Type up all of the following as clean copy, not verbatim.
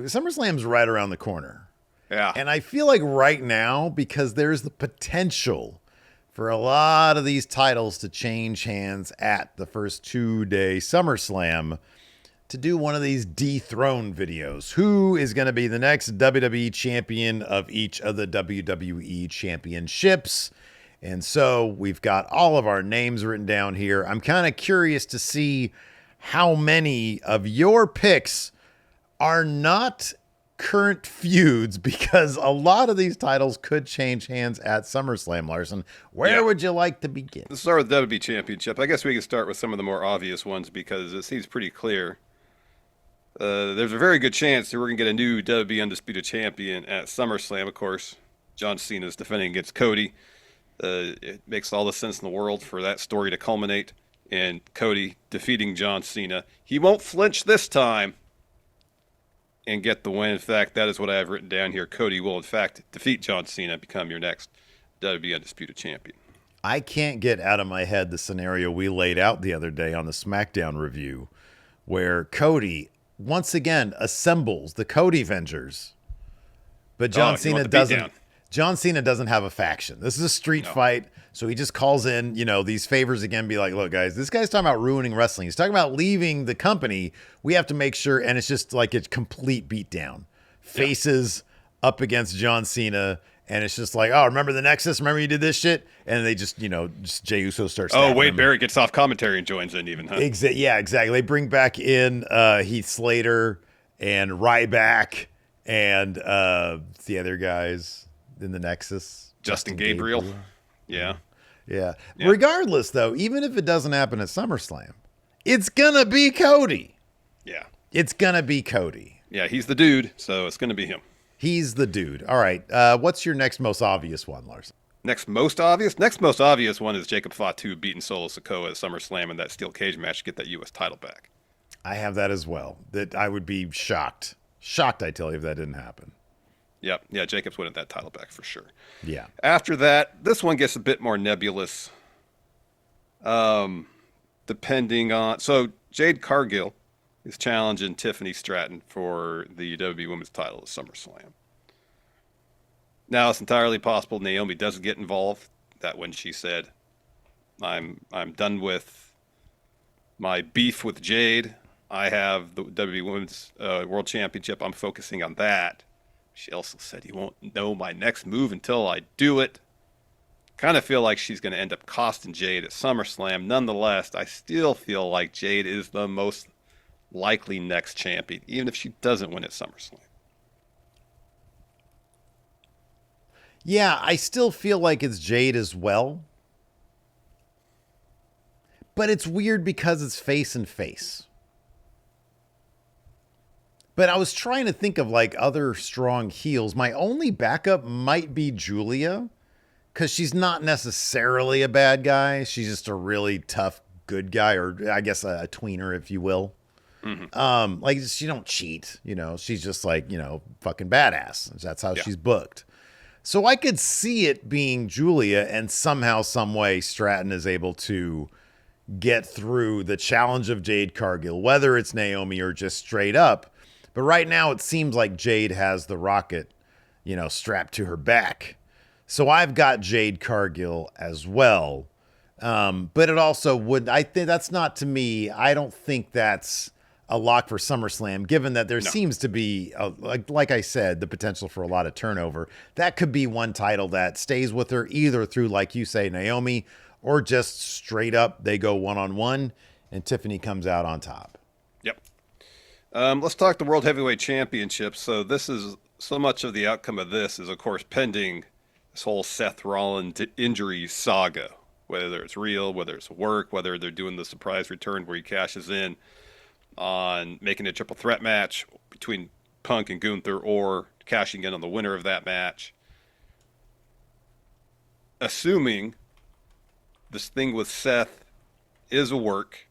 SummerSlam's right around the corner. Yeah. And I feel like right now, because there's the potential for a lot of these titles to change hands at the first 2-day SummerSlam, to do one of these dethrone videos. Who is going to be the next WWE champion of each of the WWE Championships? And so we've got all of our names written down here. I'm kind of curious to see how many of your picks are not current feuds, because a lot of these titles could change hands at SummerSlam, Larson. Where would you like to begin? Let's start with WWE Championship. I guess we can start with some of the more obvious ones because it seems pretty clear. There's a very good chance that we're going to get a new WWE Undisputed Champion at SummerSlam. Of course, John Cena is defending against Cody. It makes all the sense in the world for that story to culminate in Cody defeating John Cena. He won't flinch this time and get the win. In fact, that is what I have written down here. Cody will, in fact, defeat John Cena and become your next WWE Undisputed Champion. I can't get out of my head the scenario we laid out the other day on the Smackdown review, where Cody once again assembles the Cody Vengers, but John Cena doesn't. John Cena doesn't have a faction. This is a street fight, so he just calls in, these favors again. Be like, look, guys, this guy's talking about ruining wrestling. He's talking about leaving the company. We have to make sure, and it's just like a complete beatdown. Faces up against John Cena. And it's just like, oh, remember the Nexus? Remember you did this shit? And they just, just Jey Uso starts. Oh, Wade Barrett gets off commentary and joins in even, huh? Yeah, exactly. They bring back in Heath Slater and Ryback and the other guys in the Nexus. Justin Gabriel. Yeah. Regardless, though, even if it doesn't happen at SummerSlam, it's going to be Cody. Yeah. It's going to be Cody. Yeah, he's the dude, so it's going to be him. He's the dude. All right. What's your next most obvious one, Larson? Next most obvious one is Jacob Fatu beating Solo Sikoa at SummerSlam in that steel cage match to get that U.S. title back. I have that as well. That I would be shocked. Shocked, I tell you, if that didn't happen. Yep. Yeah, Jacob's winning that title back for sure. Yeah. After that, this one gets a bit more nebulous. Depending on... So, Jade Cargill is challenging Tiffany Stratton for the WWE Women's title at SummerSlam. Now, it's entirely possible Naomi doesn't get involved. That when she said, I'm done with my beef with Jade. I have the WWE Women's World Championship. I'm focusing on that. She also said, you won't know my next move until I do it. Kind of feel like she's going to end up costing Jade at SummerSlam. Nonetheless, I still feel like Jade is the most likely next champion, even if she doesn't win at SummerSlam. Yeah, I still feel like it's Jade as well. But it's weird because it's face and face. But I was trying to think of like other strong heels. My only backup might be Julia, because she's not necessarily a bad guy. She's just a really tough good guy, or I guess a tweener, if you will. Mm-hmm. Like she don't cheat, she's just like, fucking badass. That's how she's booked. So I could see it being Julia, and somehow, some way, Stratton is able to get through the challenge of Jade Cargill, whether it's Naomi or just straight up. But right now it seems like Jade has the rocket, strapped to her back. So I've got Jade Cargill as well. But it also I think that's not, to me, I don't think that's a lock for SummerSlam, given that there seems to be, like I said, the potential for a lot of turnover. That could be one title that stays with her, either through, like you say, Naomi, or just straight up they go one-on-one and Tiffany comes out on top. Yep. Let's talk the World Heavyweight Championship. So this is, so much of the outcome of this is, of course, pending this whole Seth Rollins injury saga, whether it's real, whether it's work, whether they're doing the surprise return where he cashes in on making a triple threat match between Punk and Gunther, or cashing in on the winner of that match. Assuming this thing with Seth is a work,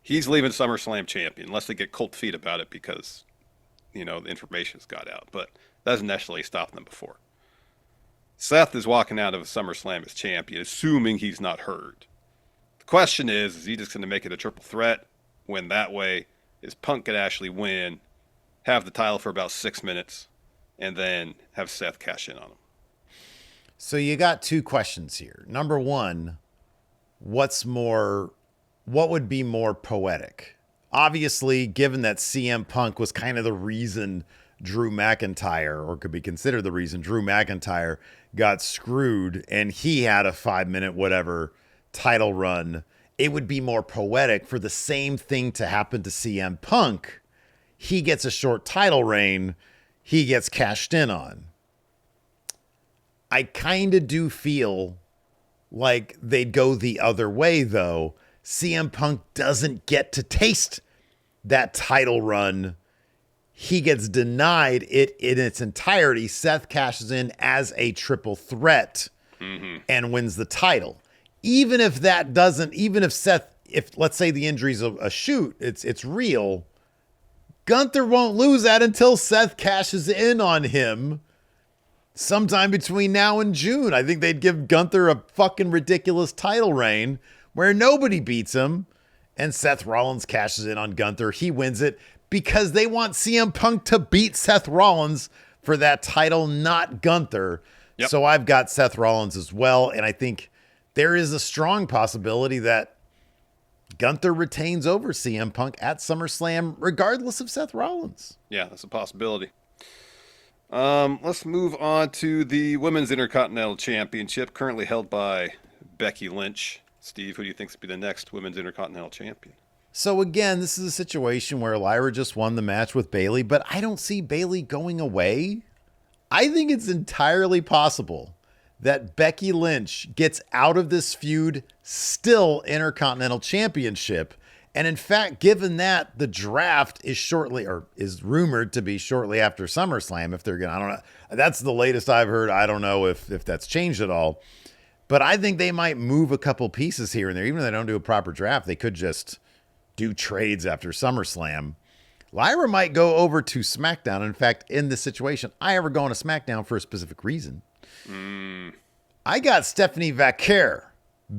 he's leaving SummerSlam champion, unless they get cold feet about it because, the information's got out. But that doesn't necessarily stop them before. Seth is walking out of SummerSlam as champion, assuming he's not hurt. The question is he just going to make it a triple threat, win that way? Is Punk could actually win have the title for about 6 minutes, and then have Seth cash in on him. So you got two questions here. Number one, what would be more poetic? Obviously, given that CM Punk was kind of the reason Drew McIntyre, or could be considered the reason Drew McIntyre got screwed, and he had a 5-minute whatever title run, it would be more poetic for the same thing to happen to CM Punk. He gets a short title reign, he gets cashed in on. I kind of do feel like they'd go the other way, though. CM Punk doesn't get to taste that title run. He gets denied it in its entirety. Seth cashes in as a triple threat and wins the title. Even if let's say the injury's a shoot, it's real, Gunther won't lose that until Seth cashes in on him sometime between now and June. I think they'd give Gunther a fucking ridiculous title reign where nobody beats him, and Seth Rollins cashes in on Gunther. He wins it because they want CM Punk to beat Seth Rollins for that title, not Gunther. Yep. So I've got Seth Rollins as well, and I think there is a strong possibility that Gunther retains over CM Punk at SummerSlam, regardless of Seth Rollins. Yeah, that's a possibility. Let's move on to the Women's Intercontinental Championship, currently held by Becky Lynch. Steve, who do you think will be the next Women's Intercontinental Champion? So again, this is a situation where Lyra just won the match with Bayley, but I don't see Bayley going away. I think it's entirely possible that Becky Lynch gets out of this feud still Intercontinental Championship. And in fact, given that the draft is rumored to be shortly after SummerSlam, if they're going to, I don't know. That's the latest I've heard. I don't know if that's changed at all. But I think they might move a couple pieces here and there. Even if they don't do a proper draft, they could just do trades after SummerSlam. Lyra might go over to SmackDown. In fact, in this situation, I ever go on to SmackDown for a specific reason. I got Stephanie Vaquer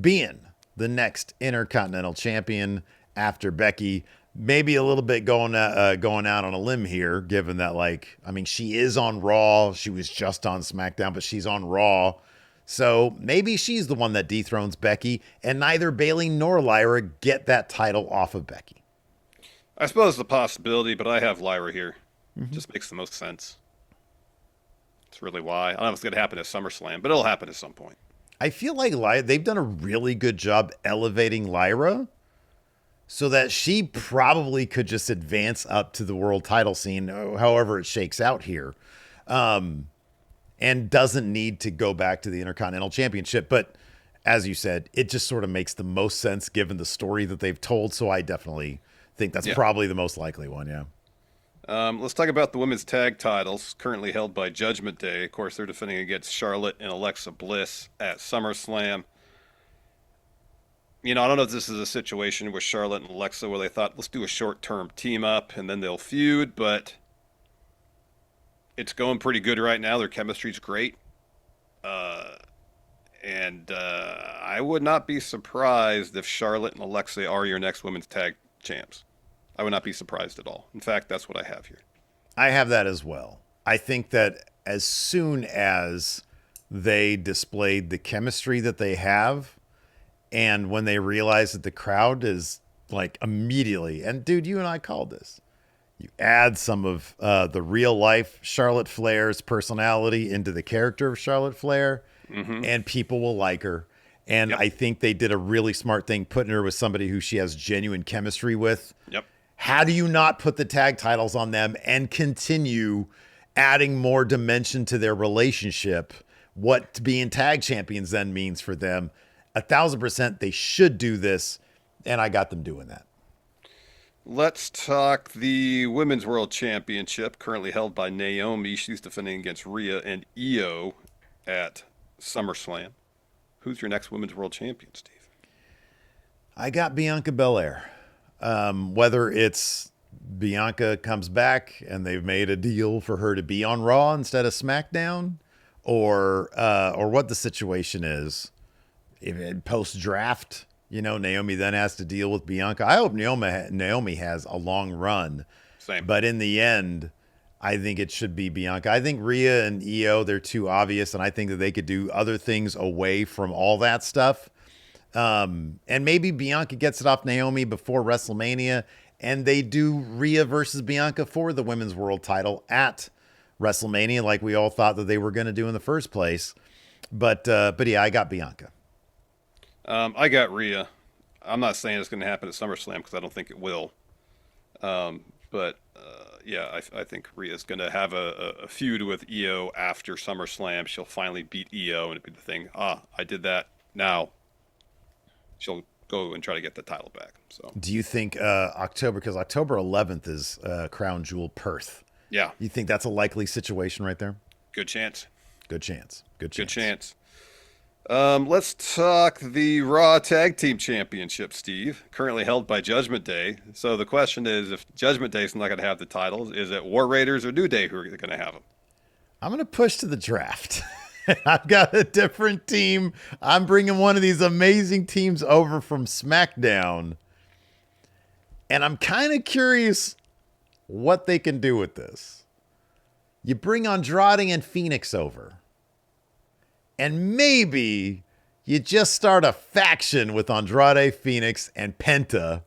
being the next Intercontinental Champion after Becky. Maybe a little bit going out on a limb here, given that, she is on Raw. She was just on SmackDown, but she's on Raw. So maybe she's the one that dethrones Becky, and neither Bayley nor Lyra get that title off of Becky. I suppose it's a possibility, but I have Lyra here. Just makes the most sense. That's really why. I don't know if it's going to happen at SummerSlam, but it'll happen at some point. I feel like they've done a really good job elevating Lyra so that she probably could just advance up to the world title scene, however it shakes out here, and doesn't need to go back to the Intercontinental Championship. But as you said, it just sort of makes the most sense given the story that they've told. So I definitely think that's probably the most likely one, yeah. Let's talk about the women's tag titles, currently held by Judgment Day. Of course, they're defending against Charlotte and Alexa Bliss at SummerSlam. I don't know if this is a situation with Charlotte and Alexa where they thought, let's do a short-term team-up and then they'll feud, but it's going pretty good right now. Their chemistry's great. And I would not be surprised if Charlotte and Alexa are your next women's tag champs. I would not be surprised at all. In fact, that's what I have here. I have that as well. I think that as soon as they displayed the chemistry that they have, and when they realize that the crowd is immediately, and dude, you and I called this, you add some of the real life Charlotte Flair's personality into the character of Charlotte Flair, and people will like her. And I think they did a really smart thing putting her with somebody who she has genuine chemistry with. Yep. How do you not put the tag titles on them and continue adding more dimension to their relationship? What being tag champions then means for them. 1,000% they should do this, and I got them doing that. Let's talk the Women's World Championship, currently held by Naomi. She's defending against Rhea and Io at SummerSlam. Who's your next Women's World Champion, Steve? I got Bianca Belair. Whether it's Bianca comes back and they've made a deal for her to be on Raw instead of SmackDown, or what the situation is. If post-draft, Naomi then has to deal with Bianca. I hope Naomi has a long run. Same. But in the end, I think it should be Bianca. I think Rhea and Io, they're too obvious, and I think that they could do other things away from all that stuff. And maybe Bianca gets it off Naomi before WrestleMania, and they do Rhea versus Bianca for the women's world title at WrestleMania, like we all thought that they were going to do in the first place. But yeah, I got Bianca. I got Rhea. I'm not saying it's going to happen at SummerSlam because I don't think it will. But yeah, I think Rhea's going to have a feud with Io after SummerSlam. She'll finally beat Io, and it'll be the thing. I did that. Now she'll go and try to get the title back. So, do you think October? Because October 11th is Crown Jewel Perth. Yeah, you think that's a likely situation right there? good chance. Good chance. Good chance. Good chance. Let's talk the Raw Tag Team Championship, Steve. Currently held by Judgment Day. So the question is, if Judgment Day is not going to have the titles, is it War Raiders or New Day who are going to have them? I'm going to push to the draft. I've got a different team. I'm bringing one of these amazing teams over from SmackDown. And I'm kind of curious what they can do with this. You bring Andrade and Phoenix over. And maybe you just start a faction with Andrade, Phoenix, and Penta.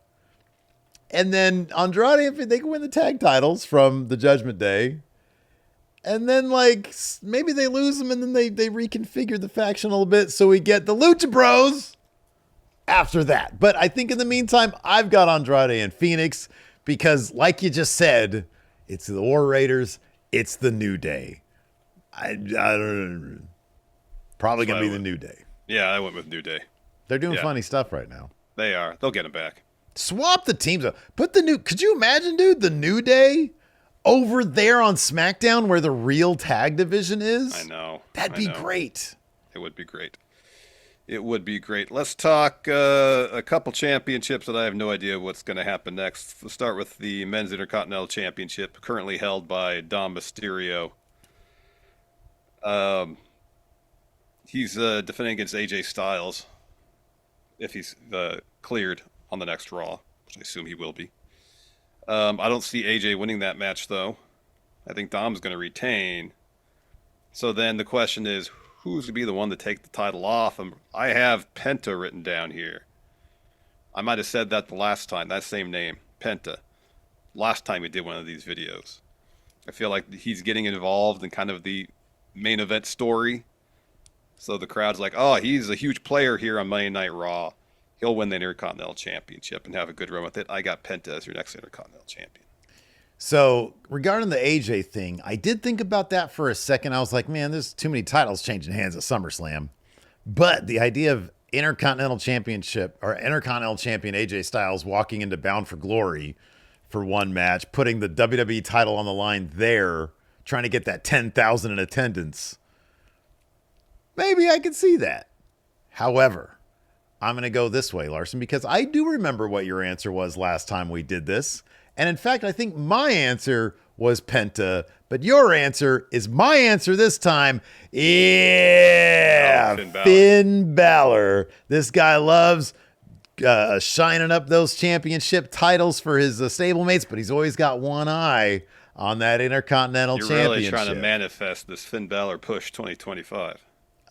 And then Andrade, they can win the tag titles from the Judgment Day. And then, like, maybe they lose them and then they reconfigure the faction a little bit. So we get the Lucha Bros after that. But I think in the meantime, I've got Andrade and Phoenix because, like you just said, it's the War Raiders. It's the New Day. I don't know. Probably going to be the New Day. Yeah, I went with New Day. They're doing funny stuff right now. They are. They'll get him back. Swap the teams up. Could you imagine, dude, the New Day over there on SmackDown where the real tag division is? I know. That'd be great. It would be great. It would be great. Let's talk a couple championships that I have no idea what's going to happen next. Let's start with the Men's Intercontinental Championship, currently held by Dom Mysterio. He's defending against AJ Styles if he's cleared on the next Raw, which I assume he will be. I don't see AJ winning that match, though. I think Dom's going to retain. So then the question is, who's going to be the one to take the title off? I have Penta written down here. I might have said that the last time, that same name, Penta. Last time we did one of these videos. I feel like he's getting involved in kind of the main event story. So the crowd's like, oh, he's a huge player here on Monday Night Raw. He'll win the Intercontinental Championship and have a good run with it. I got Penta as your next Intercontinental Champion. So regarding the AJ thing, I did think about that for a second. I was like, man, there's too many titles changing hands at SummerSlam. But the idea of Intercontinental Championship or Intercontinental Champion AJ Styles walking into Bound for Glory for one match, putting the WWE title on the line there, trying to get that 10,000 in attendance. Maybe I could see that. However, I'm going to go this way, Larson, because I do remember what your answer was last time we did this. And in fact, I think my answer was Penta, but your answer is my answer this time. Yeah, Finn Balor. This guy loves shining up those championship titles for his stablemates, but he's always got one eye on that Intercontinental Championship. You're really trying to manifest this Finn Balor push 2025.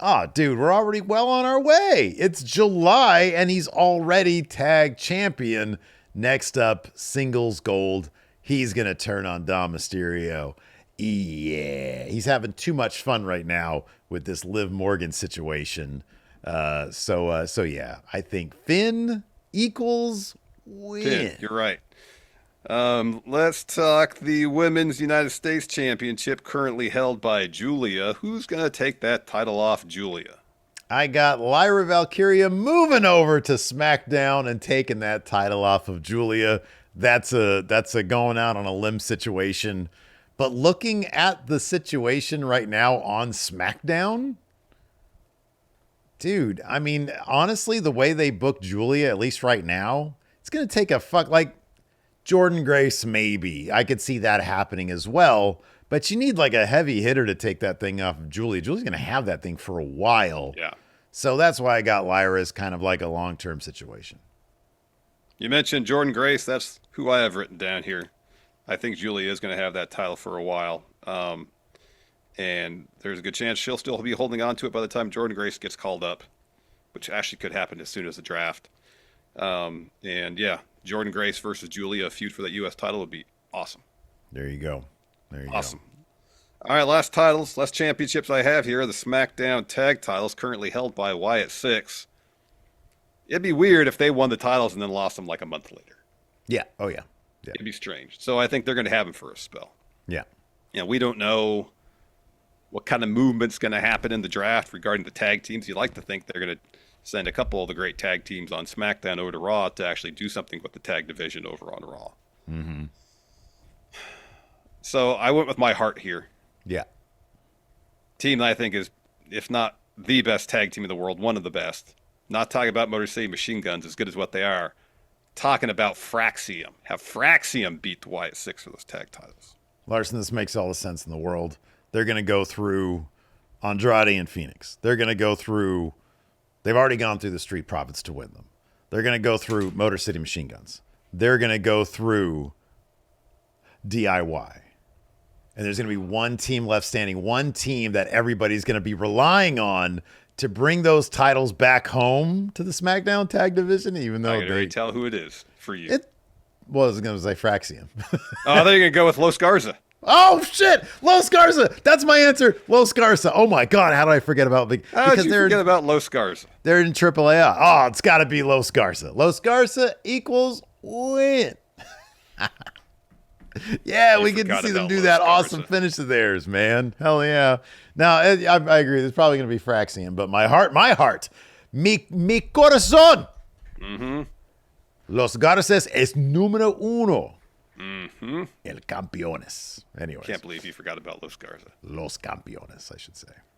Oh, dude, we're already well on our way. It's July, and he's already tag champion. Next up, singles gold. He's going to turn on Dom Mysterio. Yeah, he's having too much fun right now with this Liv Morgan situation. So yeah, I think Finn equals win. Finn, you're right. Let's talk the Women's United States Championship, currently held by Julia. Who's going to take that title off Julia? I got Lyra Valkyria moving over to SmackDown and taking that title off of Julia. That's a going out on a limb situation. But looking at the situation right now on SmackDown, dude, I mean, honestly, the way they book Julia, at least right now, it's going to take like Jordan Grace, maybe. I could see that happening as well. But you need like a heavy hitter to take that thing off of Julia. Julia's going to have that thing for a while. Yeah. So that's why I got Lyra as kind of like a long-term situation. You mentioned Jordan Grace. That's who I have written down here. I think Julia is going to have that title for a while. And there's a good chance she'll still be holding on to it by the time Jordan Grace gets called up, which actually could happen as soon as the draft. And yeah, Jordan Grace versus Julia, a feud for that U.S. title would be awesome. There you go. There you Awesome. All right, last championships I have here are the Smackdown Tag Titles, currently held by Wyatt Six. It'd be weird if they won the titles and then lost them like a month later. Yeah. Oh, yeah. Yeah. It'd be strange. So I think they're going to have them for a spell. Yeah. We don't know what kind of movement's going to happen in the draft regarding the tag teams. You like to think they're going to send a couple of the great tag teams on SmackDown over to Raw to actually do something with the tag division over on Raw. Mm-hmm. So I went with my heart here. Yeah. Team that I think is, if not the best tag team in the world, one of the best. Not talking about Motor City Machine Guns, as good as what they are. Talking about Fraxium. Have Fraxium beat the Wyatt Six for those tag titles. Larson, this makes all the sense in the world. They're going to go through Andrade and Phoenix. They're going to go through, they've already gone through the Street Profits to win them. They're going to go through Motor City Machine Guns. They're going to go through DIY. And there's going to be one team left standing, one team that everybody's going to be relying on to bring those titles back home to the SmackDown Tag Division, even though I can already tell who it is for you. Well, I was going to say Fraxium. Oh, I thought you were going to go with Los Garza. Oh, shit. Los Garza. That's my answer. Los Garza. Oh, my God. How did I forget about How did you forget about Los Garza? They're in AAA. Oh, it's got to be Los Garza. Los Garza equals win. Yeah, we get to see them do that awesome finish of theirs, man. Hell yeah. Now, I agree. There's probably going to be Fraxium, but my heart, mi corazón. Mm-hmm. Los Garzas es número uno. Mm-hmm. El campeones. Anyways. Can't believe you forgot about Los Garza. Los campeones, I should say.